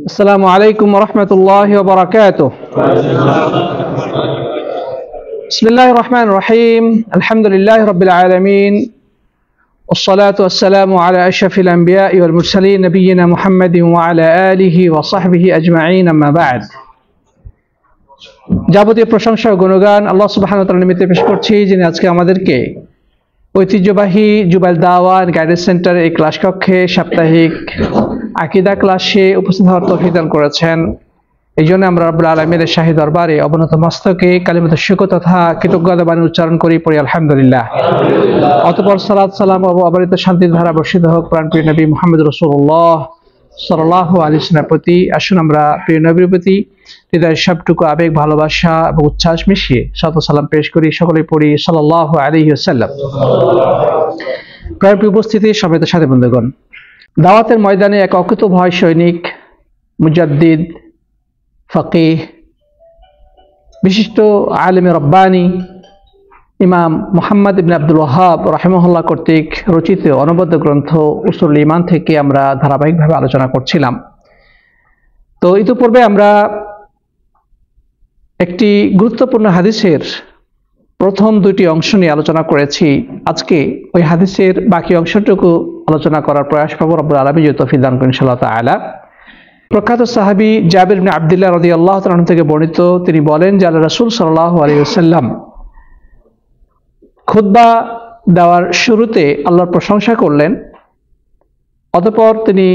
আসসালামু আলাইকুম ওয়া রাহমাতুল্লাহি ওয়া বারাকাতুহু। বিসমিল্লাহির রহমানির রহিম। আলহামদুলিল্লাহি রাব্বিল আলামিন। والصلاة والسلام على أشرف الأنبياء والمرسلين نبينا محمد وعلى آله وصحبه أجمعين أما بعد। যাবতীয় প্রশংসা ও গুণগান আল্লাহ সুবহানাহু ওয়া তাআলার নিমিত্তে পেশ করছি, যিনি আজকে আমাদেরকে ঐতিহ্যবাহী জুবাইল দাওয়াত গাইডেন্স সেন্টার এই ক্লাস কক্ষে সাপ্তাহিক আকীদা ক্লাসে উপস্থিত হওয়ার তৌফিক দান করেছেন। এই জন্য আমরা রব্বুল আলামিনের শাহী দরবারে অবনত মস্তকে কালিমাতুশ শুকর তথা কৃতজ্ঞতা বাণী উচ্চারণ করি, পড়ি আলহামদুলিল্লাহ। অতঃপর সালাত সালাম ও অবারিত শান্তির ধারা বর্ষিত হোক প্রাণপ্রিয় নবী মুহাম্মদ রাসূলুল্লাহ সাল্লাল্লাহু আলাইহি ওয়াসাল্লামের প্রতি। আসুন আমরা প্রিয় নবীর প্রতি হৃদয়ের সবটুকু আবেগ, ভালোবাসা এবং উচ্ছ্বাস মিশিয়ে সালাত সালাম পেশ করি। সকলেই পড়ি সাল্লাল্লাহু আলাইহি ওয়াসাল্লাম। প্রিয় উপস্থিতি, সম্মানিত সাথী বন্ধুগণ, দাওয়াতের ময়দানে এক অকুতোভয় সৈনিক, মুজাদ্দিদ, ফকিহ, বিশিষ্ট আলেমে রব্বানি ইমাম মুহাম্মদ ইবনে আব্দুল ওয়াহাব রাহিমাহুল্লাহ কর্তৃক রচিত অনবদ্য গ্রন্থ উসুলুল ঈমান থেকে আমরা ধারাবাহিকভাবে আলোচনা করছিলাম। তো ইতিপূর্বে আমরা একটি গুরুত্বপূর্ণ হাদিসের প্রথম দুটি অংশ নিয়ে আলোচনা করেছি। আজকে ওই হাদিসের বাকি অংশটুকু আলোচনা করার প্রয়াস পাবো রব্বুল আলামিন যদি তৌফিক দান করেন ইনশাআল্লাহ তাআলা। প্রখ্যাত সাহাবী জাবির ইবনে আব্দুল্লাহ রাদিয়াল্লাহু তাআলা আনহু থেকে বর্ণিত, তিনি বলেন যে আল্লাহ রাসূল সাল্লাল্লাহু আলাইহি ওয়াসাল্লাম খুতবা দেওয়ার শুরুতে আল্লাহর প্রশংসা করলেন। অতঃপর তিনি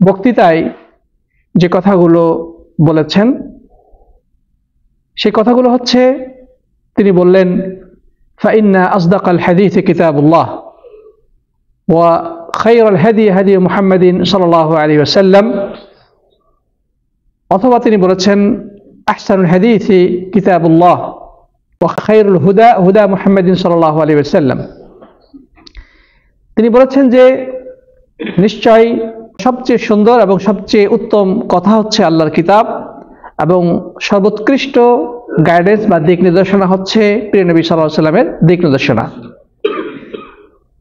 বক্তৃতায় যে কথাগুলো বলেছেন সেই কথাগুলো হচ্ছে, তিনি বললেন ফাইন্না আসদাকাল হাদিসি কিতাবুল্লাহ ওয়া খায়রুল হাদি হাদি মুহাম্মাদিন সাল্লাল্লাহু আলাইহি ওয়াসাল্লাম। অথবা তিনি বলেছেন আহসানুল হাদিসি কিতাবুল্লাহ ওয়া খায়রুল হুদা হুদা মুহাম্মাদিন সাল্লাল্লাহু আলাইহি ওয়াসাল্লাম। তিনি বলেছেন যে নিশ্চয় সবচেয়ে সুন্দর এবং সবচেয়ে উত্তম কথা হচ্ছে আল্লাহর কিতাব, এবং সর্বোৎকৃষ্ট গাইডেন্স বা দিক নির্দেশনা হচ্ছে প্রিয় নবী সাল্লাল্লাহু আলাইহি ওয়াসাল্লামের দিক নির্দেশনা।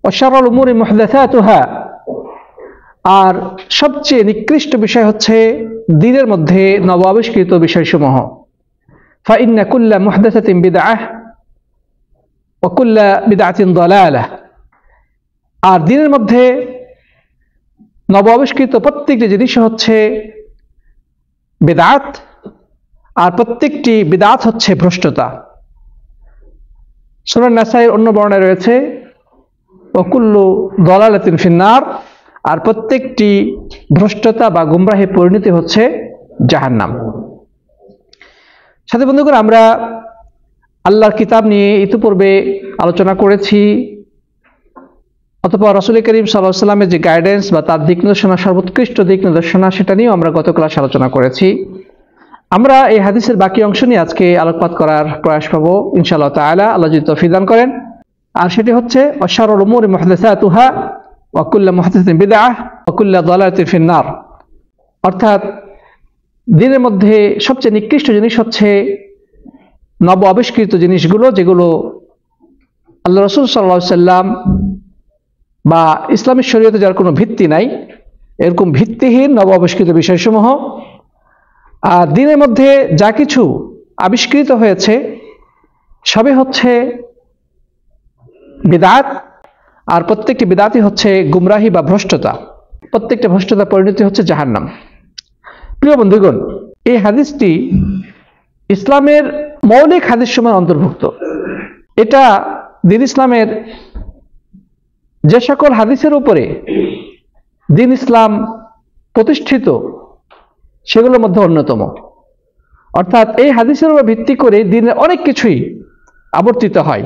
ওয়া শাররুল উমুরি মুহদাসাতুহা, আর সবচেয়ে নিকৃষ্ট বিষয় হচ্ছে দ্বীনের মধ্যে নবাবিষ্কৃত বিষয়সমূহ। ফাইন্না কুল্লা মুহদাসাতিন বিদআহ ওয়া কুল্লা বিদআতিন দালালাহ, আর দ্বীনের মধ্যে নবাবিষ্কৃত প্রত্যেকটি জিনিস হচ্ছে বিদআত, আর প্রত্যেকটি বিদআত হচ্ছে ভ্রষ্টতা। সুনান নাসাইর অন্য বর্ণনায় রয়েছে ওয়া কুল্লু দালালাতিন ফিন্নার, আর প্রত্যেকটি ভ্রষ্টতা বা গুমরাহে পরিণতি হচ্ছে জাহান্নাম। সাথী বন্ধুগণ, আমরা আল্লাহর কিতাব নিয়ে ইতিপূর্বে আলোচনা করেছি। অতঃপর রাসূল করিম সাল্লাল্লাহু আলাইহি ওয়াসাল্লামের যে গাইডেন্স বা তার দিক নির্দেশনা, সর্বোৎকৃষ্ট দিক নির্দেশনা, সেটা নিয়েও আমরা গত ক্লাসে আলোচনা করেছি। আমরা এই হাদিসের বাকি অংশ নিয়ে আজকে আলোকপাত করার প্রয়াস পাবো ইনশাআল্লাহ তাআলা, আল্লাহ যদি তৌফিক দান করেন। আর সেটি হচ্ছে ওয়া শাররুল উমুরি মুহদাসাতুহা ওয়া কুল্লু মুহদাসাতিন বিদআহ ওয়া কুল্লু দালালাতিন ফিন্নার, অর্থাৎ দ্বীনের মধ্যে সবচেয়ে নিকৃষ্ট জিনিস হচ্ছে নব আবিষ্কৃত জিনিসগুলো, যেগুলো আল্লাহ রাসূল সাল্লাল্লাহু আলাইহি ওয়াসাল্লাম বা ইসলামী শরীয়তে যার কোনো ভিত্তি নাই, এরকম ভিত্তিহীন নব আবিষ্কৃত বিষয়সমূহ। আর দ্বীনের মধ্যে যা কিছু আবিষ্কৃত হয়েছে সবই হচ্ছে বিদআত, আর প্রত্যেকটি বিদআতই হচ্ছে গুমরাহি বা ভ্রষ্টতা। প্রত্যেকটা ভ্রষ্টতা পরিণতি হচ্ছে জাহান্নাম। প্রিয় বন্ধুগণ, এই হাদিসটি ইসলামের মৌলিক হাদিস সমূহের অন্তর্ভুক্ত। এটা দ্বীন ইসলামের যে সকল হাদিসের উপরে দ্বীন ইসলাম প্রতিষ্ঠিত সেগুলোর মধ্যে অন্যতম। অর্থাৎ এই হাদিসের উপর ভিত্তি করে দ্বীনের অনেক কিছুই আবর্তিত হয়।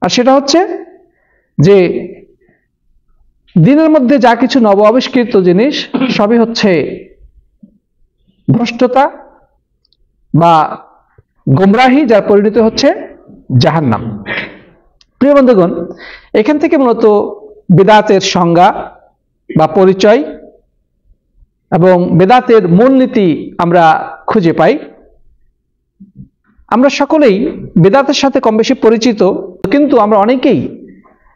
আর সেটা হচ্ছে যে দ্বীনের মধ্যে যা কিছু নব আবিষ্কৃত জিনিস সবই হচ্ছে ভ্রষ্টতা বা গুমরাহি, যার পরিণতি হচ্ছে জাহান্নাম। প্রিয় বন্ধুগণ, এখান থেকে মূলত বিদআতের সংজ্ঞা বা পরিচয় এবং বিদআতের মূলনীতি আমরা খুঁজে পাই। আমরা সকলেই বিদআতের সাথে কম বেশি পরিচিত, কিন্তু আমরা অনেকেই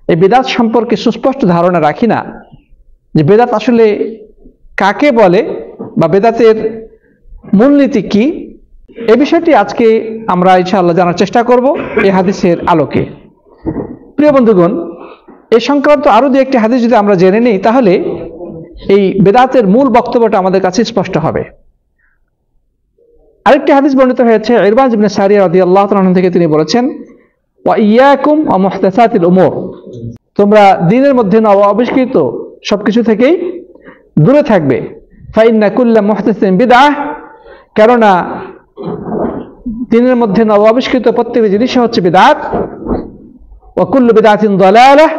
এই বিদআত সম্পর্কে সুস্পষ্ট ধারণা রাখি না। যে বেদাত আসলে কাকে বলে বা বেদাতের মূলনীতি কি, এই বিষয়টি আজকে আমরা ইনশাআল্লাহ জানার চেষ্টা করব এই হাদিসের আলোকে। প্রিয় বন্ধুগণ, এই সংক্রান্ত আরো দু একটি হাদিস যদি আমরা জেনে নিই তাহলে এই বেদাতের মূল বক্তব্যটা আমাদের কাছে স্পষ্ট হবে। আরেকটি হাদিস বর্ণিত হয়েছে ইরবাজ ইবনে সারিয়া রাদিয়াল্লাহু তাআলা আনহু থেকে, তিনি বলেছেন, ওয়া ইয়াকুম ওয়া মুহদাসাতিল উমুর, তোমরা দ্বীনের মধ্যে নবাবিষ্কৃত সবকিছু থেকেই দূরে থাকবে। ফা ইন্না কুল্লা মুহদাসিন বিদআহ, কেননা দ্বীনের মধ্যে নবাবিষ্কৃত প্রত্যেকটি জিনিস হচ্ছে বিদআত। ওয়া কুল্লু বিদআতিন দালালাহ,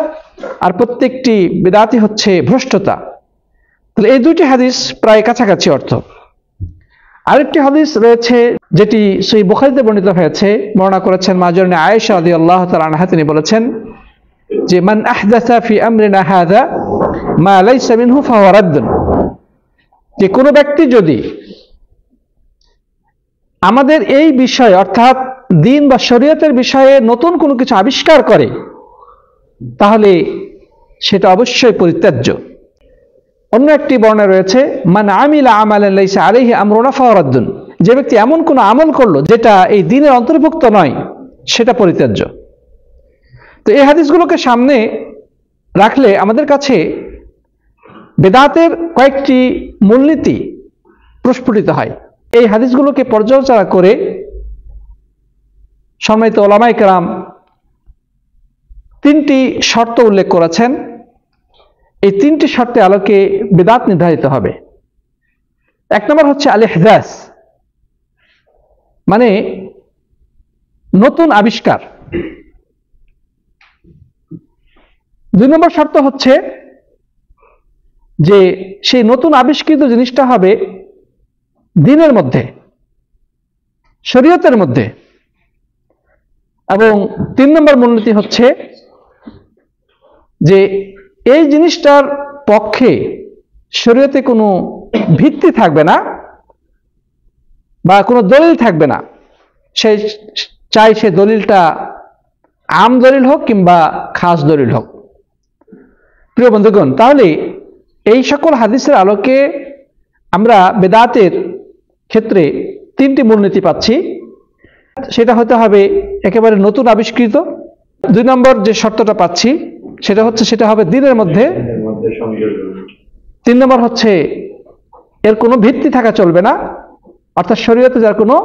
আর প্রত্যেকটি বিদআতই হচ্ছে ভ্রষ্টতা। তাহলে এই দুইটি হাদিস প্রায় কাছাকাছি অর্থ। আরেকটি হাদিস রয়েছে যেটি সহিহ বুখারীতে বর্ণিত হয়েছে, বর্ণনা করেছেন মা'জুরনে আয়েশা রাদিয়াল্লাহু তাআলা আনহা, তিনি বলেছেন যে মান আহদাসা ফি আমরিনা হাযা মা লাইসা মিনহু ফাহুয়া রাদ্দুন, যে কোনো ব্যক্তি যদি আমাদের এই বিষয়ে অর্থাৎ দ্বীন বা শরীয়তের বিষয়ে নতুন কোনো কিছু আবিষ্কার করে তাহলে সেটা অবশ্যই পরিত্যাজ্য। অন্য একটি বর্ণনা রয়েছে মান আমিলা আমালান লাইসা আলাইহি আমরুনা ফাহুয়া রাদ্দুন, যে ব্যক্তি এমন কোন আমল করলো যেটা এই দ্বীনের অন্তর্ভুক্ত নয় সেটা পরিত্যাজ্য। তো এই হাদিসগুলোকে সামনে রাখলে আমাদের কাছে বেদাতের কয়েকটি মূলনীতি প্রস্ফুটিত হয়। এই হাদিসগুলোকে পর্যালোচনা করে সম্মানিত উলামায়ে কেরাম তিনটি শর্ত উল্লেখ করেছেন। এই তিনটি শর্তের আলোকে বেদাত নির্ধারিত হবে। এক নম্বর হচ্ছে আল ইহদাস, মানে নতুন আবিষ্কার। দুই নম্বর শর্ত হচ্ছে যে সেই নতুন আবিষ্কৃত জিনিসটা হবে দ্বীনের মধ্যে, শরীয়তের মধ্যে। এবং তিন নম্বর মূলনীতি হচ্ছে যে এই জিনিসটার পক্ষে শরীয়তে কোনো ভিত্তি থাকবে না বা কোনো দলিল থাকবে না, চাই সে দলিলটা আম দলিল হোক কিংবা খাস দলিল হোক। প্রিয় বন্ধুগণ, তাহলে এই সকল হাদিসের আলোকে আমরা বেদাতের ক্ষেত্রে তিনটি মূলনীতি পাচ্ছি। সেটা হতে হবে একেবারে নতুন আবিষ্কৃত। দুই নম্বর যে শর্তটা পাচ্ছি সেটা হবে দ্বীনের মধ্যে। তিন নম্বর হচ্ছে এর কোনো ভিত্তি থাকা চলবে না, অর্থাৎ শরীয়তে যার কোনো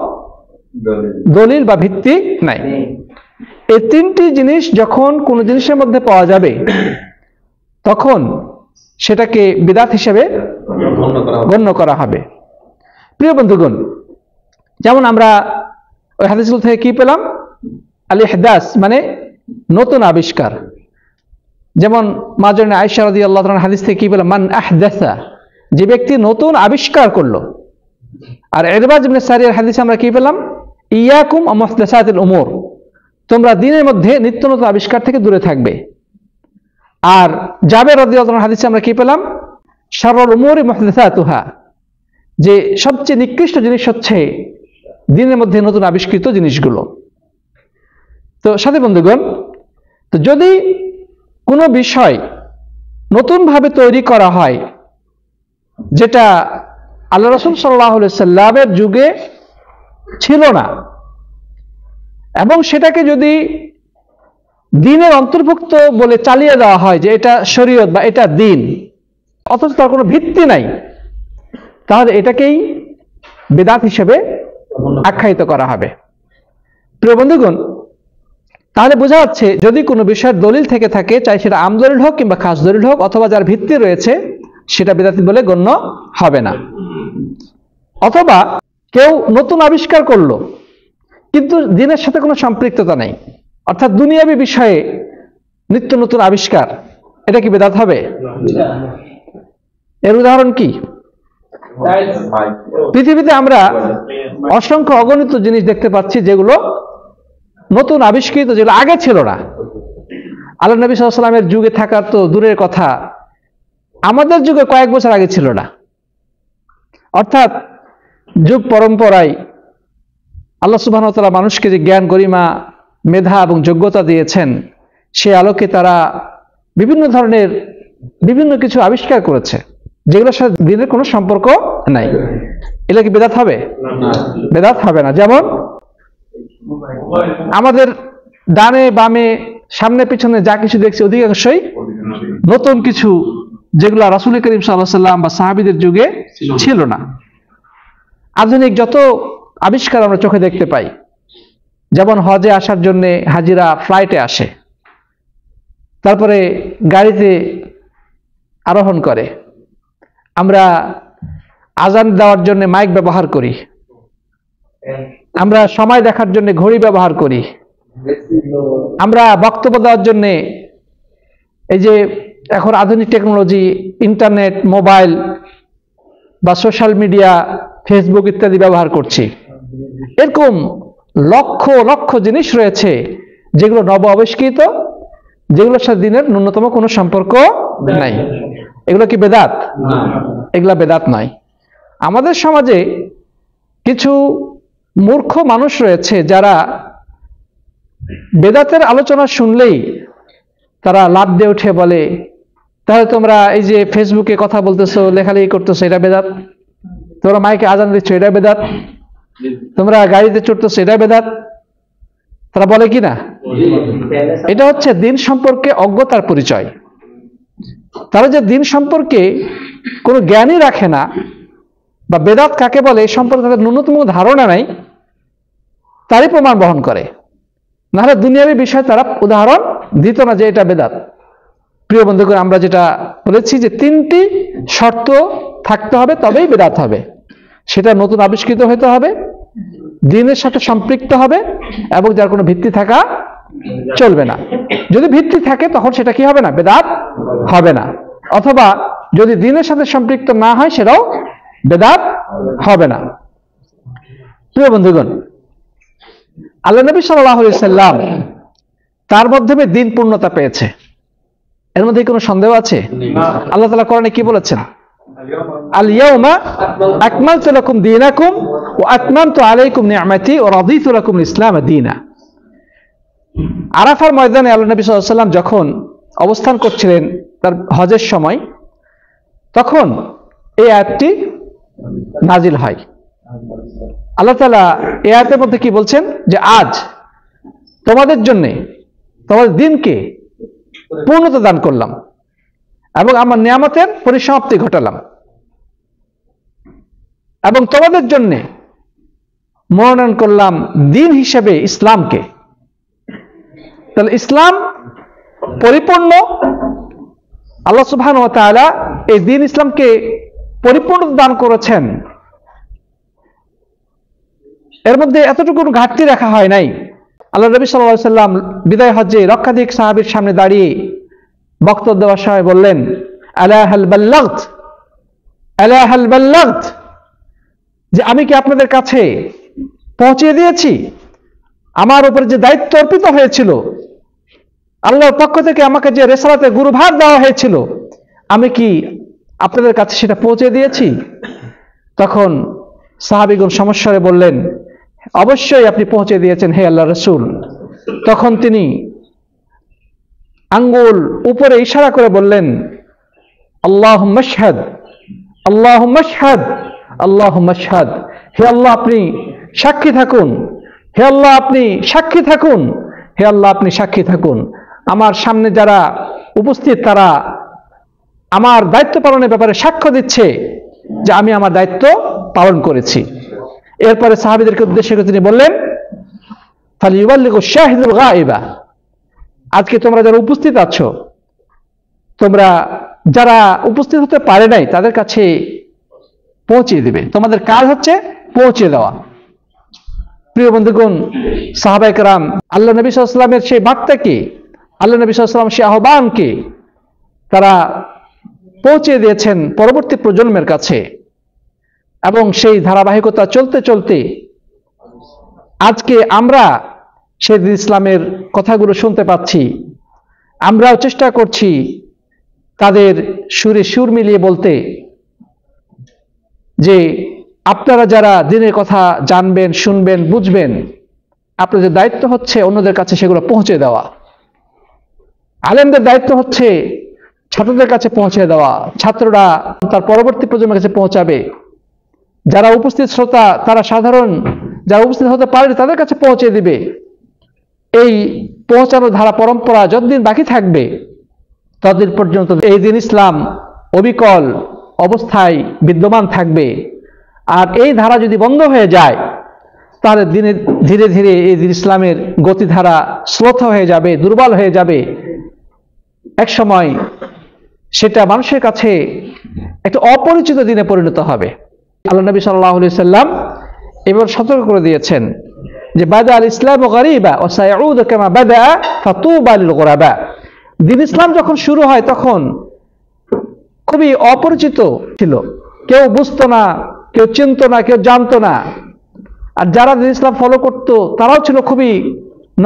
দলিল বা ভিত্তি নাই। এই তিনটি জিনিস যখন কোনো জিনিসের মধ্যে পাওয়া যাবে তখন সেটাকে বিদআত হিসেবে গণ্য করা হবে। প্রিয় বন্ধুগণ, যেমন আমরা ওই হাদিসগুলো থেকে কি পেলাম? আল ইহদাস মানে নতুন আবিষ্কার। যেমন মা'জুরনে আয়েশা রাদিয়াল্লাহু তাআলা হাদিস থেকে কি পেলাম? মান আহদাসা, যে ব্যক্তি নতুন আবিষ্কার করলো। আর ইরবাজ ইবনে সারিয়ার হাদিসে আমরা কি পেলাম? ইয়াকুম ওয়া মুহদাসাতিল উমুর, তোমরা দ্বীনের মধ্যে নিত্য নতুন আবিষ্কার থেকে দূরে থাকবে। আর জাবের রাদিয়াল্লাহু তাআলা হাদিসে আমরা কি পেলাম? শাররুল উমুরি মুহদাসাতুহা, যে সবচেয়ে নিকৃষ্ট জিনিস হচ্ছে দ্বীনের মধ্যে নতুন আবিষ্কৃত জিনিসগুলো। তো সাথী বন্ধুগণ, তো যদি কোনো বিষয় নতুনভাবে তৈরি করা হয় যেটা আল্লাহ রাসূল সাল্লাল্লাহু আলাইহি সাল্লামের যুগে ছিল না, এবং সেটাকে যদি দ্বীনের অন্তর্ভুক্ত বলে চালিয়ে দেওয়া হয় যে এটা শরীয়ত বা এটা দ্বীন, অথচ তার কোনো ভিত্তি নাই, তাহলে এটাকেই বেদাত হিসেবে আখ্যায়িত করা হবে। প্রিয় বন্ধুগণ, তাহলে বোঝা যাচ্ছে যদি কোনো বিষয়ের দলিল থেকে থাকে, চাই সেটা আম দলিল হোক কিংবা খাস দলিল হোক, অথবা যার ভিত্তি রয়েছে, সেটা বেদাতি বলে গণ্য হবে না। অথবা কেউ নতুন আবিষ্কার করলো কিন্তু দ্বীনের সাথে কোনো সম্পৃক্ততা নেই, অর্থাৎ দুনিয়াবী বিষয়ে নিত্য নতুন আবিষ্কার, এটা কি বেদাত হবে? এর উদাহরণ কি? পৃথিবীতে আমরা অসংখ্য অগণিত জিনিস দেখতে পাচ্ছি যেগুলো নতুন আবিষ্কৃত, যেগুলো আগে ছিল না। আল্লাহ নবী সাল্লাল্লাহু আলাইহি ওয়াসাল্লামের যুগে থাকা তো দূরের কথা, আমাদের যুগে কয়েক বছর আগে ছিল না। অর্থাৎ যুগ পরম্পরায় আল্লাহ সুবহানাহু ওয়া তাআলা মানুষকে যে জ্ঞান, গরিমা, মেধা এবং যোগ্যতা দিয়েছেন, সে আলোকে তারা বিভিন্ন ধরনের বিভিন্ন কিছু আবিষ্কার করেছে যেগুলোর সাথে দিনের কোনো সম্পর্ক নাই। এগুলো কি বেদাত হবে? বেদাত হবে না। যেমন আমাদের ডানে বামে সামনে পিছনে যা কিছু দেখছি অধিকাংশই নতুন কিছু, যেগুলো রাসূল করিম সাল্লাল্লাহু আলাইহি ওয়াসাল্লাম বা সাহাবীদের যুগে ছিল না। আধুনিক যত আবিষ্কার আমরা চোখে দেখতে পাই, যেমন হজে আসার জন্য হাজিরা ফ্লাইটে আসে, তারপরে গাড়িতে আরোহণ করে, আমরা আজান দেওয়ার জন্য মাইক ব্যবহার করি, আমরা সময় দেখার জন্য ঘড়ি ব্যবহার করি, আমরা বক্তব্য দেওয়ার জন্য এই যে এখন আধুনিক টেকনোলজি, ইন্টারনেট, মোবাইল বা সোশ্যাল মিডিয়া, ফেসবুক ইত্যাদি ব্যবহার করছি। এরকম লক্ষ লক্ষ জিনিস রয়েছে যেগুলো নব আবিষ্কৃত, যেগুলোর সাথে দিনের ন্যূনতম কোনো সম্পর্ক নাই। এগুলো কি বেদাত? এগুলা বেদাত নয়। আমাদের সমাজে কিছু মূর্খ মানুষ রয়েছে যারা বেদাতের আলোচনা শুনলেই তারা লাফ দিয়ে উঠে বলে, তাহলে তোমরা এই যে ফেসবুকে কথা বলতেছো, লেখালেখি করতেছো, এটা বেদাত। তোমরা মাইকে আজান দিচ্ছ, এটা বেদাত। তোমরা গাড়িতে চড়তেছো, এটা বেদাত। তারা বলে কি না? এটা হচ্ছে দিন সম্পর্কে অজ্ঞতার পরিচয়। তারা যে দিন সম্পর্কে কোনো জ্ঞানই রাখে না, বা বেদাত কাকে বলে এই সম্পর্কে তাদের ন্যূনতম ধারণা নাই, তারই প্রমাণ বহন করে। নাহলে দুনিয়াবী বিষয়ে তারা উদাহরণ দিত না যে এটা বেদাত। প্রিয় বন্ধুগণ, আমরা যেটা বলেছি যে 3টি শর্ত থাকতে হবে, তবেই বেদাত হবে। সেটা নতুন আবিষ্কৃত হতে হবে, দিনের সাথে সম্পৃক্ত হবে, এবং যার কোনো ভিত্তি থাকা চলবে না। যদি ভিত্তি থাকে তখন সেটা কি হবে না? বেদাত হবে না। অথবা যদি দিনের সাথে সম্পৃক্ত না হয় সেটাও বেদাত হবে না। প্রিয় বন্ধুগণ, আল্লাহ নবী সাল্লাল্লাহু আলাইহি সাল্লাম তার মাধ্যমে দিন পূর্ণতা পেয়েছে, এর মধ্যে কোনো সন্দেহ আছে? আল্লাহ তাআলা কোরআনে কি বলেছেন? আল ইয়াউমা আকমালতু লাকুম দীনাকুম ওয়া আতমামতু আলাইকুম নি'মাতি ওয়া রাদিতু লাকুম ইসলাম দীনা। আরাফার ময়দানে আল্লাহ নবী সাল্লাল্লাহু আলাইহি সাল্লাম যখন অবস্থান করছিলেন তার হজের সময়, তখন এই আয়াতটি নাজিল হয়। আল্লাহ তাআলা এই আয়াতের মধ্যে কি বলছেন? যে আজ তোমাদের জন্য তোমাদের দিনকে পূর্ণতা দান করলাম এবং আমার নিয়ামতের পরিসমাপ্তি ঘটালাম, এবং তোমাদের জন্য মনোনয়ন করলাম দিন হিসেবে ইসলামকে। তাহলে ইসলাম পরিপূর্ণ, আল্লাহ সুবহানাহু ওয়া তাআলা এই দিন ইসলামকে পরিপূর্ণ দান করেছেন। এর মধ্যে এতটুকু ঘাটতি রাখা হয় নাই। আল্লাহ নবী সাল্লাল্লাহু আলাইহি সাল্লাম বিদায় হজ্জে লক্ষাধিক সাহাবীর সামনে দাঁড়িয়ে বক্তব্য দেওয়ার সময় বললেন, আলা হাল বাল্লাগত, আলা হাল বাল্লাগত, যে আমি কি আপনাদের কাছে পৌঁছে দিয়েছি? আমার উপর যে দায়িত্ব অর্পিত হয়েছিল, আল্লাহর পক্ষ থেকে আমাকে যে রিসালাতের গুরুভার দেওয়া হয়েছিল, আমি কি আপনাদের কাছে সেটা পৌঁছে দিয়েছি? তখন সাহাবীগণ সমস্বরে বললেন, অবশ্যই আপনি পৌঁছে দিয়েছেন হে আল্লাহর রাসূল। তখন তিনি আঙ্গুল উপরে ইশারা করে বললেন, আল্লাহুম্মা আশহাদ, আল্লাহুম্মা আশহাদ, আল্লাহুম্মা আশহাদ। হে আল্লাহ আপনি সাক্ষী থাকুন, হে আল্লাহ আপনি সাক্ষী থাকুন, হে আল্লাহ আপনি সাক্ষী থাকুন। আমার সামনে যারা উপস্থিত তারা আমার দায়িত্ব পালনের ব্যাপারে সাক্ষ্য দিচ্ছে যে আমি আমার দায়িত্ব পালন করেছি। এরপরে সাহাবীদেরকে উদ্দেশ্য করে তিনি বললেন, ফালিয়ুবাল্লিগু শাহিদুল গায়বা, আজকে তোমরা যারা উপস্থিত আছো, তোমরা যারা উপস্থিত হতে পারে নাই তাদের কাছে পৌঁছে দিবে। তোমাদের কাজ হচ্ছে পৌঁছে দেওয়া। প্রিয় বন্ধুগণ, সাহাবায়ে কেরাম আল্লাহ নবী সাল্লাল্লাহু আলাইহি ওয়াসাল্লামের সেই বার্তাকে, আল্লাহ নবী সাল্লাল্লাহু আলাইহি ওয়াসাল্লাম সেই আহ্বানকে তারা পৌঁছে দিয়েছেন পরবর্তী প্রজন্মের কাছে, এবং সেই ধারাবাহিকতা চলতে চলতে আজকে আমরা সেই ইসলামের কথাগুলো শুনতে পাচ্ছি। আমরাও চেষ্টা করছি তাদের সুরে সুর মিলিয়ে বলতে যে আপনারা যারা দিনের কথা জানবেন, শুনবেন, বুঝবেন, আপনাদের দায়িত্ব হচ্ছে অন্যদের কাছে সেগুলো পৌঁছে দেওয়া। আলেমদের দায়িত্ব হচ্ছে ছাত্রদের কাছে পৌঁছে দেওয়া, ছাত্ররা তার পরবর্তী প্রজন্মের কাছে পৌঁছাবে, যারা উপস্থিত শ্রোতা তারা সাধারণ যারা উপস্থিত হতে পারে তাদের কাছে পৌঁছে দিবে। এই পৌঁছানোর ধারা পরম্পরা যতদিন বাকি থাকবে ততদিন পর্যন্ত এই দিন ইসলাম অবিকল অবস্থায় বিদ্যমান থাকবে। আর এই ধারা যদি বন্ধ হয়ে যায় তাহলে ধীরে ধীরে এই দিন ইসলামের গতিধারা শ্লথ হয়ে যাবে, দুর্বল হয়ে যাবে। এক সময় সেটা মানুষের কাছে একটা অপরিচিত দিনে পরিণত হবে। আল্লাহ নবী সাল্লাল্লাহু আলাইহি সাল্লাম এবার সতর্ক করে দিয়েছেন যে বাদা আল ইসলাম গরিবা ওয়া সায়াউদু কামা বাদা ফাতুবা লিল গুরাবা। দিন ইসলাম যখন শুরু হয় তখন খুবই অপরিচিত ছিল, কেউ বুঝতো না, কেউ চিনতো না, কেউ জানতো না। আর যারা দিন ইসলাম ফলো করতো তারাও ছিল খুবই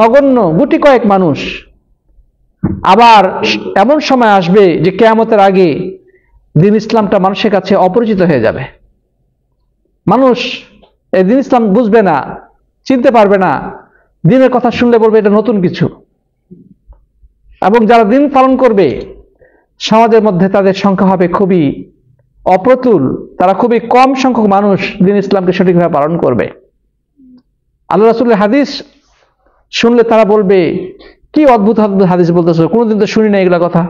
নগণ্য, গুটি কয়েক মানুষ। আবার এমন সময় আসবে যে কিয়ামতের আগে দিন ইসলামটা মানুষের কাছে অপরিচিত হয়ে যাবে। মানুষ এই দিন ইসলাম বুঝবে না, চিনতে পারবে না, দিনের কথা শুনলে বলবে এটা নতুন কিছু। এবং যারা দিন পালন করবে সমাজের মধ্যে তাদের সংখ্যা হবে খুবই অপ্রতুল, তারা খুবই কম সংখ্যক মানুষ দিন ইসলামকে সঠিকভাবে পালন করবে। আল্লাহ রাসূলের হাদিস শুনলে তারা বলবে কি অদ্ভুত অদ্ভুত হাদিস বলতেছো, কোনোদিন তো শুনি না এগুলা কথা।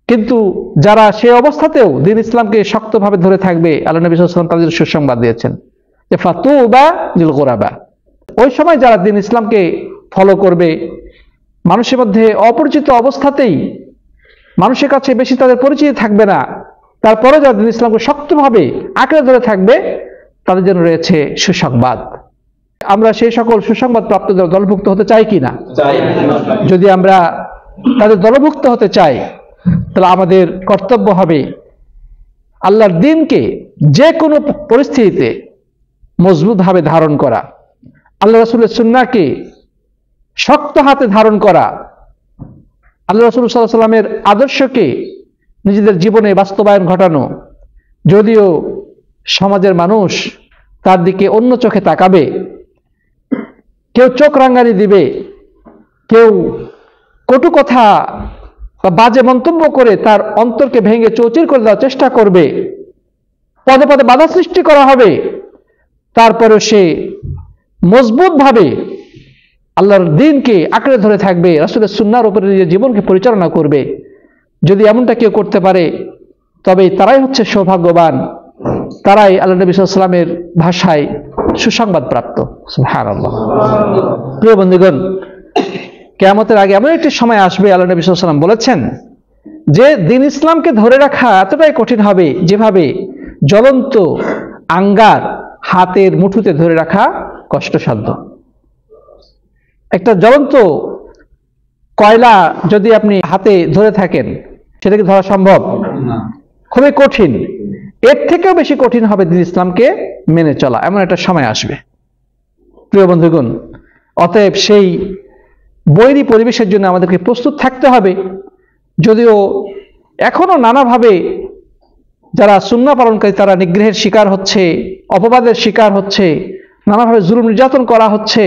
কিন্তু যারা সে অবস্থাতেও দিন ইসলামকে শক্তভাবে ধরে থাকবে আল্লাহ নবী সাল্লাল্লাহু আলাইহি ওয়াসাল্লাম তাদের সুসংবাদ দিয়েছেন যে ফাতুবা লিল গুরাবা। ওই সময় যারা দিন ইসলামকে ফলো করবে মানুষের মধ্যে অপরিচিত অবস্থাতেই, মানুষের কাছে বেশি তাদের পরিচিতি থাকবে না, তারপরে যারা দিন ইসলামকে শক্তভাবে আঁকড়ে ধরে থাকবে তাদের জন্য রয়েছে সুসংবাদ। আমরা সেই সকল সুসংবাদ প্রাপ্ত দলভুক্ত হতে চাই কিনা? যদি আমরা তাদের দলভুক্ত হতে চাই তাহলে আমাদের কর্তব্য হবে আল্লাহর দ্বীনকে যে কোনো পরিস্থিতিতে মজবুতভাবে ধারণ করা, আল্লাহ রাসূলের সুন্নাহকে শক্ত হাতে ধারণ করা, আল্লাহ রাসূল সাল্লাল্লাহু আলাইহি ওয়াসাল্লামের আদর্শকে নিজেদের জীবনে বাস্তবায়ন ঘটানো। যদিও সমাজের মানুষ তার দিকে অন্য চোখে তাকাবে, কেউ চোখ রাঙানি দিবে, কেউ কটু কথা বা বাজে মন্তব্য করে তার অন্তরকে ভেঙে চৌচির করে দেওয়ার চেষ্টা করবে, পদে পদে বাধা সৃষ্টি করা হবে, তারপরেও সে মজবুতভাবে আল্লাহর দ্বীনকে আঁকড়ে ধরে থাকবে, রাসূলের সুন্নাহর উপরে নিজের জীবনকে পরিচালনা করবে। যদি এমনটা কেউ করতে পারে তবে তারাই হচ্ছে সৌভাগ্যবান, তারাই আল্লাহ নবী সাল্লাল্লাহু আলাইহি ওয়াসাল্লামের ভাষায় সুসংবাদ প্রাপ্ত। সুবহানাল্লাহ। প্রিয় বন্ধুগণ, কিয়ামতের আগে এমন একটি সময় আসবে আল্লাহ নবী সাল্লাল্লাহু আলাইহি ওয়াসাল্লাম বলেছেন যে দিন ইসলামকে ধরে রাখা এতটাই কঠিন হবে যেভাবে জ্বলন্ত আঙ্গার হাতের মুঠোতে ধরে রাখা কষ্টসাধ্য। একটা জ্বলন্ত কয়লা যদি আপনি হাতে ধরে থাকেন সেটাকে ধরা সম্ভব না, খুবই কঠিন। এর থেকেও বেশি কঠিন হবে দিন ইসলামকে মেনে চলা, এমন একটা সময় আসবে। প্রিয় বন্ধুগণ, অতএব সেই বৈরী পরিবেশের জন্য আমাদেরকে প্রস্তুত থাকতে হবে। যদিও এখনো নানাভাবে যারা সুন্নাহ পালনকারী তারা নিগ্রহের শিকার হচ্ছে, অপবাদের শিকার হচ্ছে, নানাভাবে জুলুম নির্যাতন করা হচ্ছে,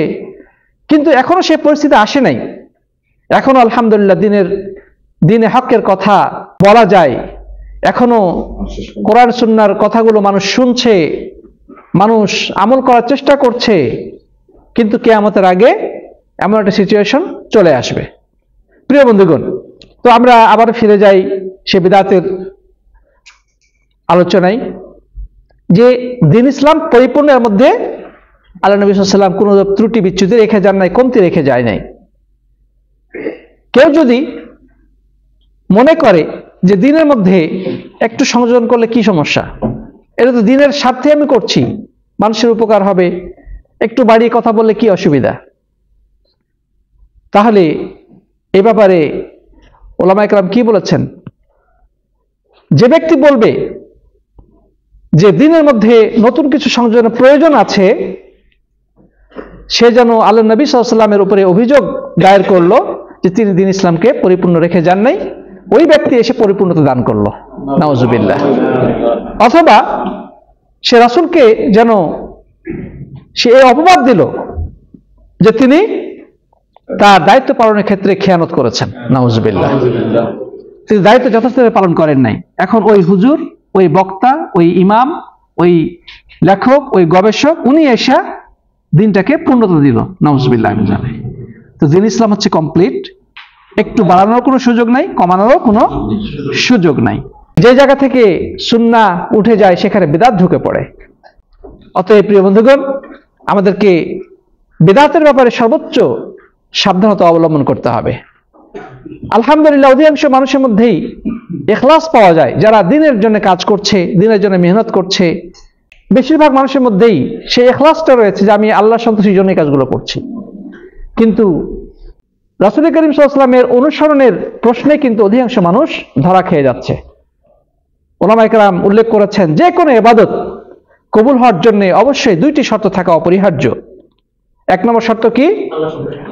কিন্তু এখনো সে পরিস্থিতি আসে নাই। এখনো আলহামদুলিল্লাহ দিনে হকের কথা বলা যায়, এখনো কোরআন সুন্নাহর কথাগুলো মানুষ শুনছে, মানুষ আমল করার চেষ্টা করছে। কিন্তু কিয়ামতের আগে এমন একটা সিচুয়েশন চলে আসবে। প্রিয় বন্ধুগণ, তো আমরা আবার ফিরে যাই সে বিদআতের আলোচনায় যে দিন ইসলাম পরিপূর্ণের মধ্যে আল্লাহ নবী সাল্লাল্লাহু আলাইহি ওয়াসাল্লাম কোনো ত্রুটি বিচ্যুতি রেখে যান নাই, কমতি রেখে যায় নাই। কেউ যদি মনে করে যে দিনের মধ্যে একটু সংযোজন করলে কি সমস্যা, এটা তো দিনের স্বার্থে আমি করছি, মানুষের উপকার হবে, একটু বাড়িয়ে কথা বললে কি অসুবিধা, তাহলে এ ব্যাপারে উলামায়ে কেরাম কি বলেছেন? যে ব্যক্তি বলবে যে দিনের মধ্যে নতুন কিছু সংযোজনের প্রয়োজন আছে, সে যেন আল্লাহ নবী সাল্লাল্লাহু আলাইহি ওয়াসাল্লামের উপরে অভিযোগ দায়ের করলো যে তিনি দিন ইসলামকে পরিপূর্ণ রেখে যান নাই, ওই ব্যক্তি এসে পরিপূর্ণতা দান করলো, নাউজুবিল্লাহ। অথবা সে রাসূলকে যেন সে এই অপবাদ দিল যে তিনি তার দায়িত্ব পালনের ক্ষেত্রে খেয়ানত করেছেন, নাউজুবিল্লাহ। তিনি দায়িত্ব যথাযথভাবে পালন করেন নাই। এখন ওই হুজুর, ওই বক্তা, ওই ইমাম, ওই লেখক, ওই গবেষক, উনি এসে দিনটাকে পূর্ণতা দিল, নাউজুবিল্লাহ। তো দিন ইসলাম হচ্ছে কমপ্লিট, একটু বাড়ানোর কোনো সুযোগ নাই, কমানোরও কোনো সুযোগ নাই। যে জায়গা থেকে সুন্নাহ উঠে যায় সেখানে বিদআত ঢুকে পড়ে। অতএব প্রিয় বন্ধুগণ, আমাদেরকে বিদআতের ব্যাপারে সর্বোচ্চ সাবধানতা অবলম্বন করতে হবে। আলহামদুলিল্লাহ, অধিকাংশ মানুষের মধ্যেই ইখলাস পাওয়া যায়, যারা দিনের জন্য কাজ করছে, দিনের জন্য মেহনত করছে। বেশিরভাগ মানুষের মধ্যেই সেই ইখলাসটা রয়েছে যে আমি আল্লাহ সন্তুষ্টির জন্য এই কাজগুলো করছি। কিন্তু রাসূল করিম সাল্লাল্লাহু আলাইহি ওয়াসাল্লামের অনুসরণের প্রশ্নে কিন্তু অধিকাংশ মানুষ ধরা খেয়ে যাচ্ছে। উলামায়ে কেরাম উল্লেখ করেছেন, যে কোনো ইবাদত কবুল হওয়ার জন্য অবশ্যই দুইটি শর্ত থাকা অপরিহার্য। এক নম্বর শর্ত কি?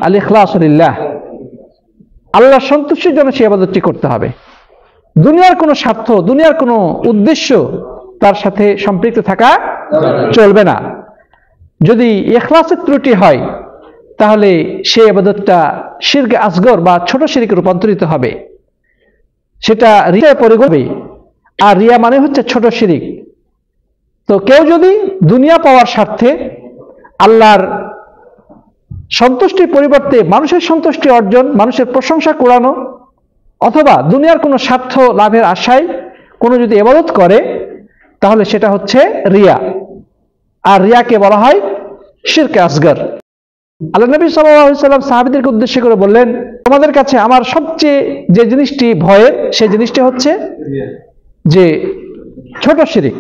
আল ইখলাসু লিল্লাহ, আল্লাহর সন্তুষ্টির জন্য সেই ইবাদতটি করতে হবে। দুনিয়ার কোনো স্বার্থ, দুনিয়ার কোনো উদ্দেশ্য তার সাথে সম্পৃক্ত থাকা চলবে না। যদি ইখলাসের ত্রুটি হয় তাহলে সেই ইবাদতটা শিরকে আসগর বা ছোট শিরকে রূপান্তরিত হবে, সেটা রিয়ায় পরিণত হবে। আর রিয়া মানে হচ্ছে ছোট শিরিক। তো কেউ যদি দুনিয়া পাওয়ার স্বার্থে আল্লাহর সন্তুষ্টির পরিবর্তে মানুষের সন্তুষ্টি অর্জন, মানুষের প্রশংসা কুড়ানো, অথবা দুনিয়ার কোনো স্বার্থ লাভের আশায় কোনো যদি ইবাদত করে, তাহলে সেটা হচ্ছে রিয়া। আর রিয়াকে বলা হয় শিরকে আসগর। আল্লাহ নবী সাল্লাল্লাহু আলাইহি ওয়াসাল্লাম সাহাবীদেরকে উদ্দেশ্য করে বললেন, তোমাদের কাছে আমার সবচেয়ে যে জিনিসটি ভয়ের, সেই জিনিসটি হচ্ছে যে ছোট শিরিক।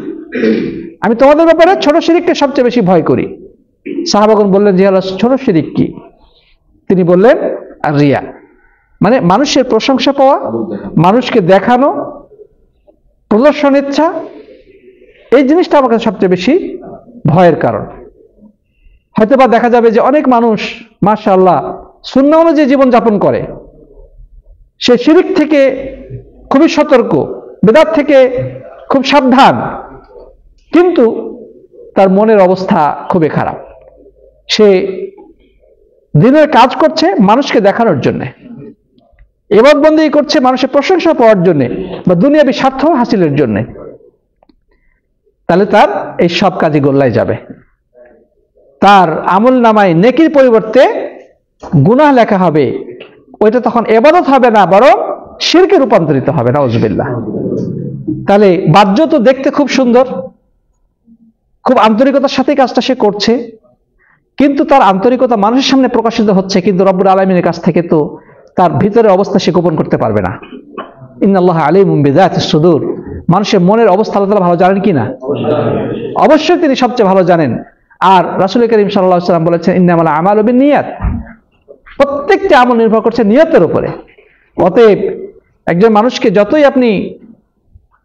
আমি তোমাদের ব্যাপারে ছোট শিরিককে সবচেয়ে বেশি ভয় করি। সাহাবাগণ বললেন, যে আল্লাহ, ছোট শিরিক কি? তিনি বললেন, আর রিয়া মানে মানুষের প্রশংসা পাওয়া, মানুষকে দেখানো, প্রদর্শন ইচ্ছা, এই জিনিসটা আমার কাছে সবচেয়ে বেশি ভয়ের কারণ। হয়তোবা দেখা যাবে যে অনেক মানুষ মাশাআল্লাহ সুন্নাহ অনুযায়ী জীবন যাপন করে, সে শিরিক থেকে খুবই সতর্ক, বিদআত থেকে খুব সাবধান, কিন্তু তার মনের অবস্থা খুবই খারাপ। সে দিনের কাজ করছে মানুষকে দেখানোর জন্য, ইবাদত বন্দেগী করছে মানুষের প্রশংসা পাওয়ার জন্য বা দুনিয়াবী স্বার্থ হাসিলের জন্য, তাহলে তার এই সব কাজই গোল্লায় যাবে। তার আমল নামায় নেকির পরিবর্তে গুনাহ লেখা হবে। ওইটা তখন ইবাদত হবে না, বরং শিরকে রূপান্তরিত হবে, নাউজুবিল্লাহ। তাহলে বাহ্য তো দেখতে খুব সুন্দর, খুব আন্তরিকতার সাথে কাজটা সে করছে, কিন্তু তার আন্তরিকতা মানুষের সামনে প্রকাশিত হচ্ছে, কিন্তু রব্বুল আলামিনের কাছ থেকে তো তার ভিতরের অবস্থা সে গোপন করতে পারবে না। ইন্নাল্লাহা আলিমুম বিযাতিস সুদূর, মানুষের মনের অবস্থা আল্লাহ তাআলা ভালো জানেন কিনা? অবশ্যই তিনি সবচেয়ে ভালো জানেন। আর রাসূল করিম সাল্লাল্লাহু আলাইহি ওয়াসাল্লাম বলেছেন, ইন্নামাল আমালু বিন্নিয়াত, প্রত্যেকটা আমল নির্ভর করছে নিয়তের উপরে। অতএব একজন মানুষকে যতই আপনি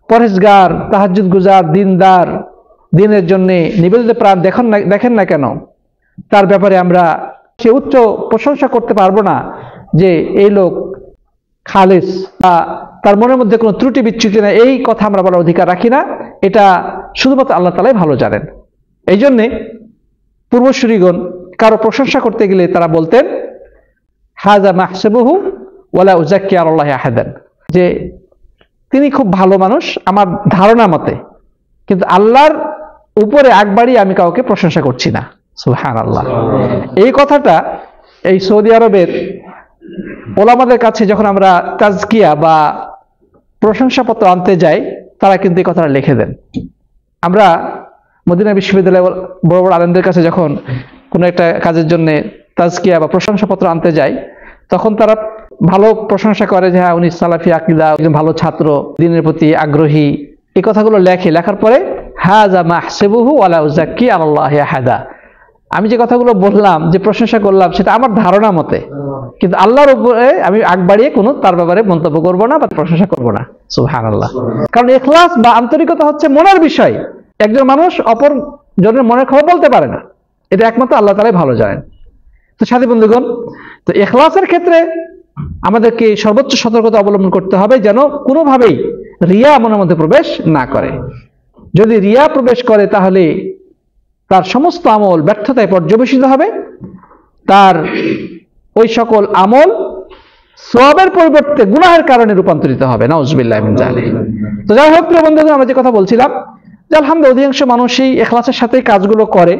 পরহেজগার, তাহাজ্জুদ গুজার, দিনদার, দিনের জন্য নিবেদিত প্রাণ দেখেন না কেন, তার ব্যাপারে আমরা সে উচ্চ প্রশংসা করতে পারবো না যে এই লোক খালেস বা তার মনের মধ্যে কোনো ত্রুটি বিচ্যুতি নেই, এই কথা আমরা বলার অধিকার রাখি না। এটা শুধুমাত্র আল্লাহ তাআলাই ভালো জানেন। এই জন্যে পূর্বসূরীগণ কারো প্রশংসা করতে গেলে তারা বলতেন, হাযা মাহসাবুহু ওয়ালা উযাক্কি আলাল্লাহি আহাদান, যে তিনি খুব ভালো মানুষ আমার ধারণা মতে, কিন্তু আল্লাহর উপরে আগ বাড়িয়ে আমি কাউকে প্রশংসা করছি না। সুবহানাল্লাহ। এই কথাটা এই সৌদি আরবের ওলামাদের কাছে যখন আমরা তাজকিয়া বা প্রশংসাপত্র আনতে যাই, তারা কিন্তু এই কথাটা লিখে দেন। আমরা মদিনা বিশ্ববিদ্যালয়ে বড় বড় আলেমদের কাছে যখন কোনো একটা কাজের জন্য তাজকিয়া বা প্রশংসাপত্র আনতে যাই, তখন তারা ভালো প্রশংসা করে যে হ্যাঁ উনি সালাফি আকীদা, একজন ভালো ছাত্র, দিনের প্রতি আগ্রহী, এই কথাগুলো লেখার পরে হাযা মাহসাবুহু ওয়ালা উযাক্কি আলাল্লাহি আহাদা, আমি যে কথাগুলো বললাম, যে প্রশংসা করলাম, সেটা আমার ধারণা মতে, কিন্তু আল্লাহর উপরে আমি আগ বাড়িয়ে কোনো তার ব্যাপারে মন্তব্য করব না বা প্রশংসা করব না। সুবহানাল্লাহ। কারণ ইখলাস বা আন্তরিকতা হচ্ছে মনের বিষয়। একজন মানুষ অপর জনের মনের খবর বলতে পারে না, এটা একমাত্র আল্লাহ তাআলাই ভালো জানেন। তো সাথী বন্ধুগণ, তো ইখলাসের ক্ষেত্রে আমাদেরকে সর্বোচ্চ সতর্কতা অবলম্বন করতে হবে, যেন কোনোভাবেই রিয়া মনের মধ্যে প্রবেশ না করে। যদি রিয়া প্রবেশ করে তাহলে তার সমস্ত আমল ব্যর্থতায় পর্যবেসিত হবে, তার ওই সকল আমল সওয়াবের পরিবর্তে গুনাহের কারণে রূপান্তরিত হবে, নাউজুবিল্লাহি মিন যালিক। তো যাই হোক প্রিয় বন্ধুগণ, আমরা যে কথা বলছিলাম যে আলহামদুলিল্লাহ অধিকাংশ মানুষই ইখলাসের সাথে কাজগুলো করে,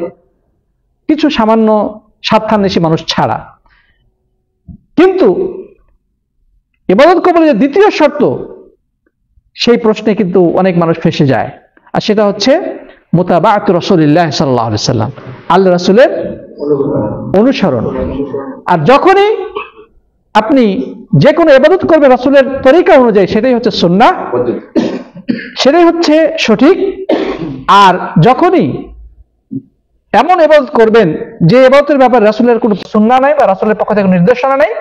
কিছু সামান্য স্বার্থান্বেষী মানুষ ছাড়া। কিন্তু ইবাদত কবুলের যে দ্বিতীয় শর্ত, সেই প্রশ্নে কিন্তু অনেক মানুষ ফেঁসে যায়, আর সেটা হচ্ছে মুতাবাআত রাসূলিল্লাহ সাল্লাল্লাহু আলাইহি ওয়াসাল্লাম, আল্লাহ রাসূলের অনুসরণ। আর যখনই আপনি যে কোনো ইবাদত করবেন রাসূলের তরিকা অনুযায়ী, সেটাই হচ্ছে সুন্নাহ, সেটাই হচ্ছে সঠিক। আর যখনই এমন ইবাদত করবেন যে ইবাদতের ব্যাপারে রাসূলের কোনো সুন্নাহ নাই বা রাসূলের পক্ষ থেকে নির্দেশনা নাই,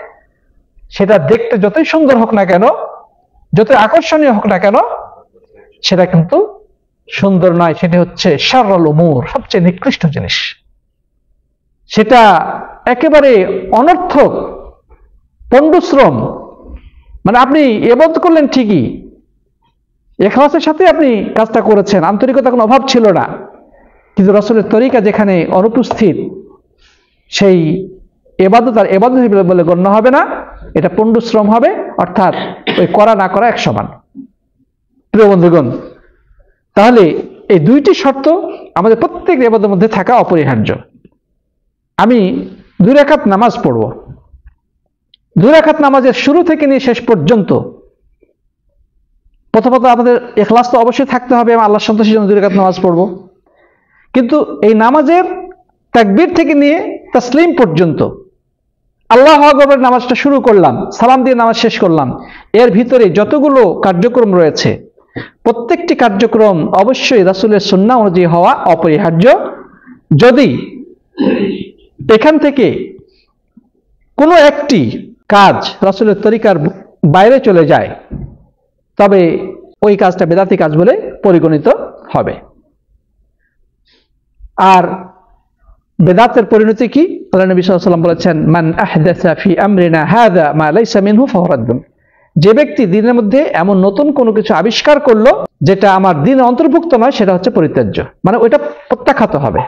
সেটা দেখতে যতই সুন্দর হোক না কেন, যতই আকর্ষণীয় হোক না কেন, সেটা কিন্তু সুন্দর নয়, সেটা হচ্ছে শাররুল উমুর, সবচেয়ে নিকৃষ্ট জিনিস। সেটা একেবারে অনর্থক, পণ্ডশ্রম। মানে আপনি ইবাদত করলেন ঠিকই, ইখলাসের সাথে আপনি কাজটা করেছেন, আন্তরিকতার কোনো অভাব ছিল না, কিন্তু রাসূলের তরিকা যেখানে অনুপস্থিত, সেই ইবাদত আর ইবাদত বলে গণ্য হবে না, এটা পণ্ডশ্রম হবে, অর্থাৎ ওই করা না করা এক সমান। প্রিয় বন্ধুগণ, তাহলে এই দুইটি শর্ত আমাদের প্রত্যেক ইবাদতের মধ্যে থাকা অপরিহার্য। আমি 2 রাকাত নামাজ পড়ব, 2 রাকাত নামাজের শুরু থেকে নিয়ে শেষ পর্যন্ত প্রথমত আমাদের ইখলাস তো অবশ্যই থাকতে হবে, আমি আল্লাহর সন্তুষ্টির জন্য 2 রাকাত নামাজ পড়ব। কিন্তু এই নামাজের তাকবীর থেকে নিয়ে তাসলিম পর্যন্ত, আল্লাহু আকবার নামাজটা শুরু করলাম, সালাম দিয়ে নামাজ শেষ করলাম, এর ভিতরে যতগুলো কার্যক্রম রয়েছে প্রত্যেকটি কার্যক্রম অবশ্যই রাসূলের সুন্নাহ অনুযায়ী হওয়া অপরিহার্য। যদি এখান থেকে কোনো একটি কাজ রাসূলের তরিকার বাইরে চলে যায়, তবে ওই কাজটা বেদাতি কাজ বলে পরিগণিত হবে। আর বেদাতের পরিণতি কি? আল্লাহ নবী সাল্লাল্লাহু আলাইহি ওয়াসাল্লাম বলেছেন, মান আহদাসা ফি আমরিনা হাযা মা লাইসা মিনহু ফাহুয়া রাদ্দুন। যে ব্যক্তি দ্বীনের মধ্যে এমন নতুন কোনো কিছু আবিষ্কার করলো যেটা আমার দ্বীনের অন্তর্ভুক্ত নয়, সেটা হচ্ছে পরিত্যাজ্য, মানে ওইটা প্রত্যাখ্যাত হবে।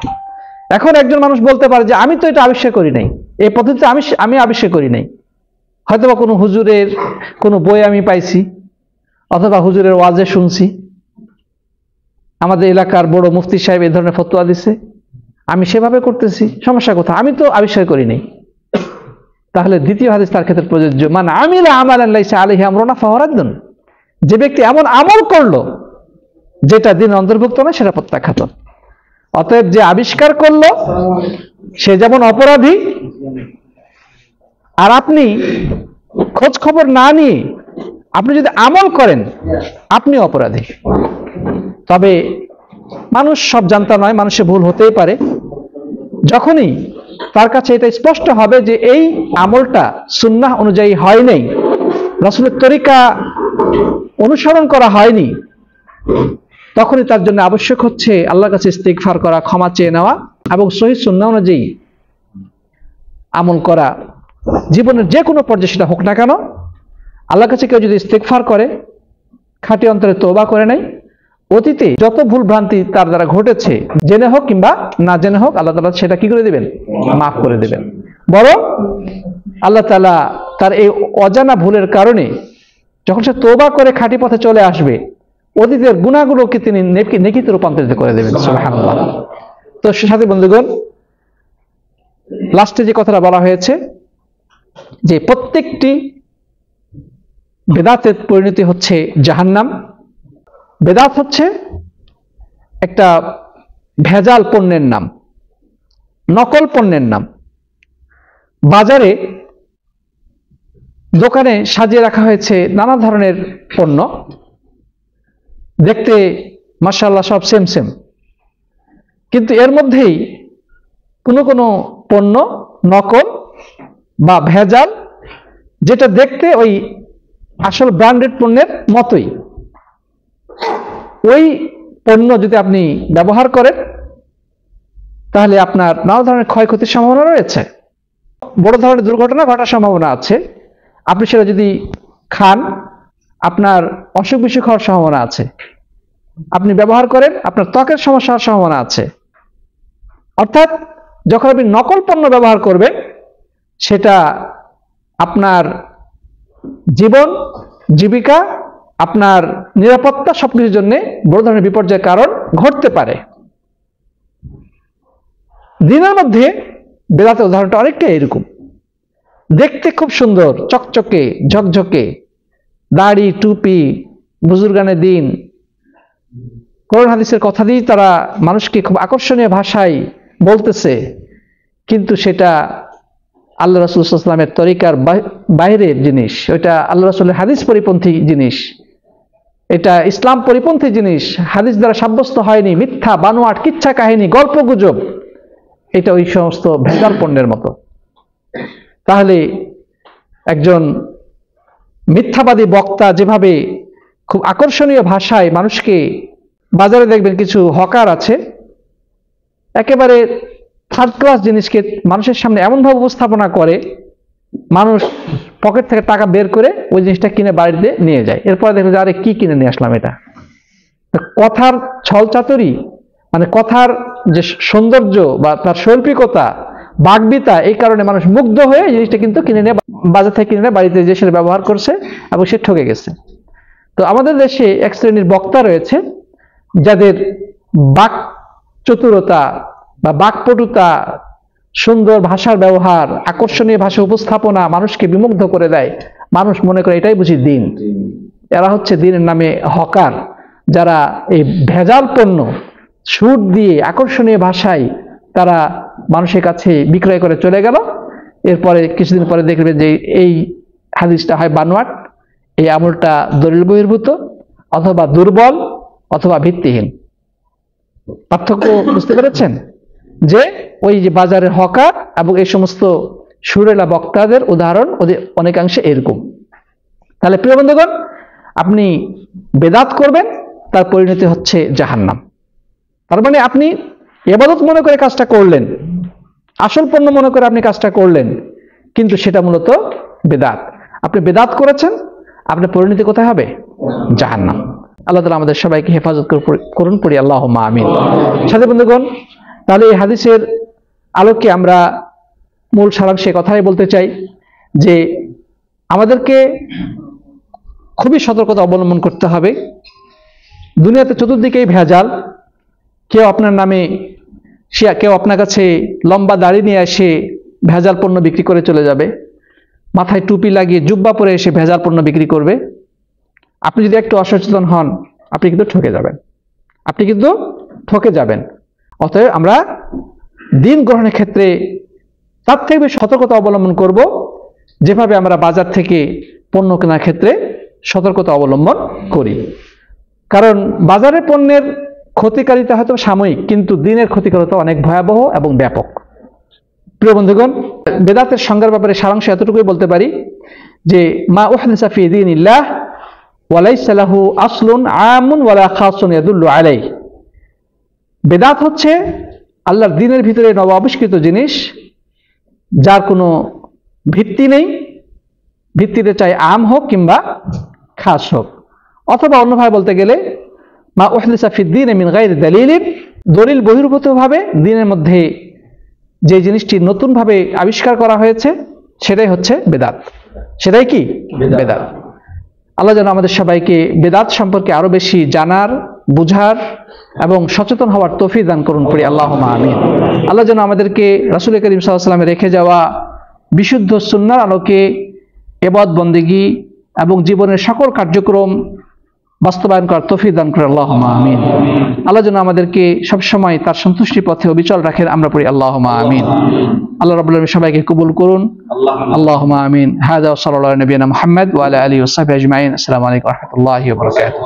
এখন একজন মানুষ বলতে পারে যে আমি তো এটা আবিষ্কার করি নাই, এই পদ্ধতিতে আমি আবিষ্কার করি নাই, হয়তোবা কোনো হুজুরের কোনো বই আমি পাইছি, অথবা হুজুরের ওয়াজে শুনছি, আমাদের এলাকার বড় মুফতি সাহেব এই ধরনের ফতোয়া দিছে, আমি সেভাবে করতেছি, সমস্যা কোথায়? আমি তো আবিষ্কার করি নাই। তাহলে দ্বিতীয় হাদিস তার ক্ষেত্রে প্রযোজ্য, মান আমিলা আমালান লাইসা আলাইহি আমরুনা ফাহুয়া রাদ্দুন। যে ব্যক্তি এমন আমল করলো যেটা দ্বীনের অন্তর্ভুক্ত নয়, সেটা প্রত্যাখ্যাত। অতএব যে আবিষ্কার করলো সে যেমন অপরাধী, আর আপনি খোঁজ খবর না নিয়ে আপনি যদি আমল করেন, আপনি অপরাধী। তবে মানুষ সব জানতা নয়, মানুষের ভুল হতেই পারে। যখনই তার কাছে এটা স্পষ্ট হবে যে এই আমলটা সুন্নাহ অনুযায়ী হয় নাই, রাসূলের তরিকা অনুসরণ করা হয়নি, তখনই তার জন্য আবশ্যক হচ্ছে আল্লাহর কাছে ইস্তিগফার করা, ক্ষমা চেয়ে নেওয়া এবং সহিহ সুন্নাহ অনুযায়ী আমল করা। জীবনের যে কোনো পর্যায়ে সেটা হোক না কেন, আল্লাহর কাছে কেউ যদি ইস্তিগফার করে, খাঁটি অন্তরে তওবা করে নাই, অতীতে যত ভুল ভ্রান্তি তার দ্বারা ঘটেছে, জেনে হোক কিংবা না জেনে হোক, আল্লাহ তাআলা সেটা কি করে দিবেন? মাফ করে দিবেন। বরং আল্লাহ তাআলা তার এই অজানা ভুলের কারণে যখন সে তওবা করে খাঁটি পথে চলে আসবে, অতীতের গুনাহগুলোকে তিনি নেকিতে রূপান্তরিত করে দেবেন। সুবহানাল্লাহ। তো সাথী বন্ধুগণ, লাস্টে যে কথাটা বলা হয়েছে যে প্রত্যেকটি বেদাতের পরিণতি হচ্ছে জাহান্নাম। বেদাত হচ্ছে একটা ভেজাল পণ্যের নাম, নকল পণ্যের নাম। বাজারে দোকানে সাজিয়ে রাখা হয়েছে নানা ধরনের পণ্য, দেখতে মাশাআল্লাহ সব সেম সেম, কিন্তু এর মধ্যেই কোনো কোনো পণ্য নকল বা ভেজাল, যেটা দেখতে ওই আসল ব্র্যান্ডেড পণ্যের মতোই। ওই পণ্য যদি আপনি ব্যবহার করেন, তাহলে আপনার নানা ধরনের ক্ষয়ক্ষতির সম্ভাবনা রয়েছে, বড় ধরনের দুর্ঘটনা ঘটার সম্ভাবনা আছে। আপনি সেটা যদি খান, আপনার অসুখ বিসুখ হওয়ার সম্ভাবনা আছে। আপনি ব্যবহার করেন, আপনার ত্বকের সমস্যা হওয়ার সম্ভাবনা আছে। অর্থাৎ যখন আপনি নকল পণ্য ব্যবহার করবেন, সেটা আপনার জীবন, জীবিকা, আপনার নিরাপত্তা সবকিছুর জন্য বড় ধরনের বিপর্যয়ের কারণ ঘটতে পারে। দিনের মধ্যে বেদাতের উদাহরণটা অনেকটা এরকম। দেখতে খুব সুন্দর, চকচকে, ঝকঝকে, দাড়ি, টুপি, বুজুর্গানের দিন, কোরআন হাদিসের কথা দিয়ে তারা মানুষকে খুব আকর্ষণীয় ভাষায় বলতেছে, কিন্তু সেটা আল্লাহ রাসূল সাল্লাল্লাহু আলাইহি ওয়াসাল্লামের তরিকার বাইরের জিনিস, ওইটা আল্লাহ রাসূলের হাদিস পরিপন্থী জিনিস, এটা ইসলাম পরিপন্থী জিনিস, হাদিস দ্বারা সাব্যস্ত হয়নি, মিথ্যা, বানোয়াট, কিচ্ছা কাহিনী, গল্প গুজব, এটা ওই সমস্ত ভেজাল পণ্যের মতো। তাহলে একজন মিথ্যাবাদী বক্তা যেভাবে খুব আকর্ষণীয় ভাষায় মানুষকে, বাজারে দেখবেন কিছু হকার আছে, একেবারে থার্ড ক্লাস জিনিসকে মানুষের সামনে এমনভাবে উপস্থাপনা করে, মানুষ পকেট থেকে টাকা বের করে ওই জিনিসটা কিনে বাড়িতে নিয়ে যায়। এরপরে দেখলো যে আরে কি কিনে নিয়ে আসলাম এটা। কথার ছলচাতুরি, মানে কথার যে সৌন্দর্য বা তার শৈল্পিকতা, বাগ্মিতা, এই কারণে মানুষ মুগ্ধ হয়ে এই জিনিসটা কিন্তু কিনে নিয়ে বাজার থেকে কিনে নিয়ে বাড়িতে যে সেটা ব্যবহার করছে এবং সে ঠকে গেছে। তো আমাদের দেশে এক শ্রেণীর বক্তা রয়েছে যাদের বাক চতুরতা বা বাকপটুতা, সুন্দর ভাষার ব্যবহার, আকর্ষণীয় ভাষা উপস্থাপনা মানুষকে বিমুগ্ধ করে দেয়। মানুষ মনে করে এটাই বুঝি দিন। এরা হচ্ছে দিনের নামে হকার, যারা এই ভেজাল পণ্য সুর দিয়ে আকর্ষণীয় ভাষায় তারা মানুষের কাছে বিক্রয় করে চলে গেল। এরপরে কিছুদিন পরে দেখবে যে এই হাদিসটা হয় বানোয়াট, এই আমলটা দলিল বহির্ভূত, অথবা দুর্বল, অথবা ভিত্তিহীন। পার্থক্য বুঝতে পেরেছেন? যে ওই যে বাজারের হকার এবং এই সমস্ত সুরেলা বক্তাদের উদাহরণ ওদের অনেকাংশে এরকম। তাহলে প্রিয় বন্ধুগণ, আপনি বেদাত করবেন, তার পরিণতি হচ্ছে জাহান্নাম। তার মানে আপনি ইবাদত মনে করে কাজটা করলেন, আসল পণ্য মনে করে আপনি কাজটা করলেন, কিন্তু সেটা মূলত বেদাত। আপনি বেদাত করেছেন, আপনার পরিণতি কোথায় হবে? জাহান্নাম। আল্লাহ তাআলা আমাদের সবাইকে হেফাজত করুন, পড়ি আল্লাহুম্মা আমিন। সাথে বন্ধুগণ, তাহলে এই হাদিসের আলোকে আমরা মূল সারাংশে কথাই বলতে চাই যে আমাদেরকে খুবই সতর্কতা অবলম্বন করতে হবে। দুনিয়াতে চতুর্দিকেই ভেজাল। কেউ আপনার নামে, কেউ আপনার কাছে লম্বা দাড়ি নিয়ে এসে ভেজাল পণ্য বিক্রি করে চলে যাবে, মাথায় টুপি লাগিয়ে জুব্বা পরে এসে ভেজাল পণ্য বিক্রি করবে। আপনি যদি একটু অসচেতন হন, আপনি কিন্তু ঠকে যাবেন। অতএব আমরা দিন গ্রহণের ক্ষেত্রে তার থেকে বেশি সতর্কতা অবলম্বন করব, যেভাবে আমরা বাজার থেকে পণ্য কেনার ক্ষেত্রে সতর্কতা অবলম্বন করি। কারণ বাজারের পণ্যের ক্ষতিকারিতা হয়তো সাময়িক, কিন্তু দিনের ক্ষতিকারিতা অনেক ভয়াবহ এবং ব্যাপক। প্রিয় বন্ধুগণ, বেদাতের সংজ্ঞার ব্যাপারে সারাংশ এতটুকুই বলতে পারি যে মা উহদিসা ফি দীনিল্লাহ ওয়া লাইসা লাহু আসলুন আমুন ওয়ালা খাসুন ইয়াদুল্লু আলাইহি। বেদাত হচ্ছে আল্লাহর দ্বীনের ভিতরে নব আবিষ্কৃত জিনিস, যার কোনো ভিত্তি নেই, ভিত্তিতে চাই আম হোক কিংবা খাস হোক। অথবা অন্যভাবে বলতে গেলে মা উহদিসা ফি দ্বীনি মিন গায়রি দালিলিন, দলিল বহির্ভূতভাবে দ্বীনের মধ্যে যে জিনিসটি নতুনভাবে আবিষ্কার করা হয়েছে সেটাই হচ্ছে বেদাত। সেটাই কি? বেদাত। আল্লাহ যেন আমাদের সবাইকে বেদাত সম্পর্কে আরো বেশি জানার, বুঝার এবং সচেতন হওয়ার তৌফিক দান করুন, পড়ি আল্লাহুম্মা আমিন। আল্লাহ যেন আমাদেরকে রাসূল করিম সাল্লাল্লাহু আলাইহি ওয়াসাল্লামের রেখে যাওয়া বিশুদ্ধ সুন্নাহর আলোকে ইবাদত বন্দেগী এবং জীবনের সকল কার্যক্রম বাস্তবায়ন করার তৌফিক দান করে, আল্লাহুম্মা আমিন। আল্লাহ যেন আমাদেরকে সবসময় তার সন্তুষ্টি পথে অবিচল রাখেন, আমরা পড়ি আল্লাহুম্মা আমিন। আল্লাহ রাব্বুল আলামিন সবাইকে কবুল করুন, আল্লাহুম্মা আমিন। হাযা ওয়া সাল্লাল্লাহু আলা নবিয়িনা মুহাম্মদ ওয়া আলা আলিহি ওয়া সাহবিহি আজমাইন। আসসালামু আলাইকুম ওয়া রাহমাতুল্লাহি ওয়া বারাকাতুহু।